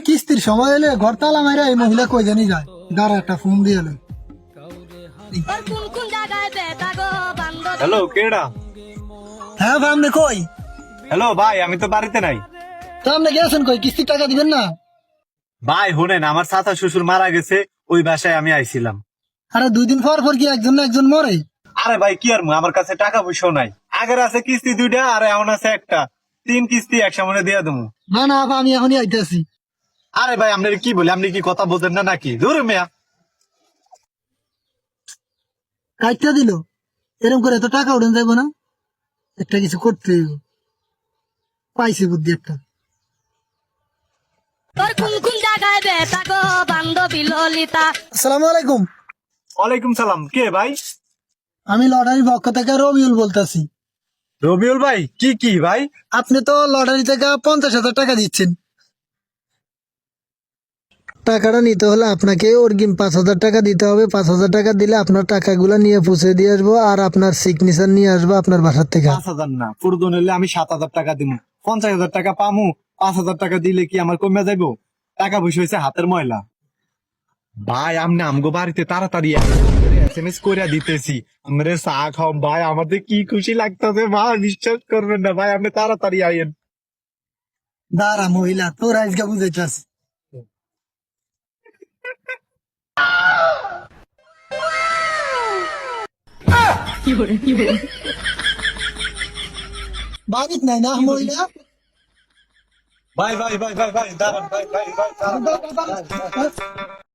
কিস্তির সময় এলে ঘর তালা মাইরা এই মহিলা কই জানি যায়, দাঁড়া একটা ফোন দিয়ে এলো। হ্যালো, কেডা? হ্যাঁ ভাই, আপনি কই? হ্যালো ভাই, আমি তো বাড়িতে নাই। তা আপনি গেছেন কই? কিস্তির টাকা দিবেন না? ভাই শুনেন, আমার চাচা শ্বশুর মারা গেছে, ওই বাসায় আমি আইছিলাম। আরে 2 দিন পর পর কি একজন না একজন মরে? আরে ভাই কি আর আমার কাছে টাকা পয়সাও নাই। আগের আছে কিস্তি 2টা আর এখন আছে একটা। 3 কিস্তি একসাথে দিয়ে দেবো। না না আপা, আমি এখনই আইতেছি। আরে ভাই আপনার কি বলি, আপনি কি কথা বোঝেন না নাকি? দূর মিয়া। কাইটা দিল, এরকম করে এত টাকা উঠেন যাবো না, একটা কিছু করতে হইব। পাইছি বুদ্ধি একটা। আসসালামু আলাইকুম। ওয়ালাইকুম সালাম। কে ভাই? আমি লটারির পক্ষ থেকে রবিউল বলতেছি। রবিউল ভাই, কি কি ভাই? আপনি তো লটারি থেকে 50,000 টাকা দিচ্ছেন। টাকাটা নিতে হলে আপনাকে অগ্রিম 5,000 টাকা দিতে হবে। 5,000 টাকা দিলে আপনার টাকাগুলো নিয়ে পৌঁছে দিয়ে আসবো, আর আপনার সিগনেচার নিয়ে আসবো আপনার বাসার থেকে। 5,000 না, প্রয়োজন হলে আমি 7,000 টাকা দিব। 50,000 টাকা পামু। 5,000 টাকা দিলে কি আমার কমে যাইবো? টাকা পয়সা হয়েছে হাতের ময়লা। ভাই আমনে আমগো বাড়িতে তাড়াতাড়ি SMS করে দিতেছি, আমরা চা খাও ভাই, আমাদের কি খুশি লাগতেছে ভাই, বিশ্বাস করবেন না ভাই, আপনি তাড়াতাড়ি আইয়েন। দাঁড়া মহিলা, তোর আজকে বুঝাইতেছি। বাড়িত নাই না মহিলা? ভাই ভাই ভাই ভাই ভাই দাঁড়ান, ভাই ভাই ভাই দাঁড়ান।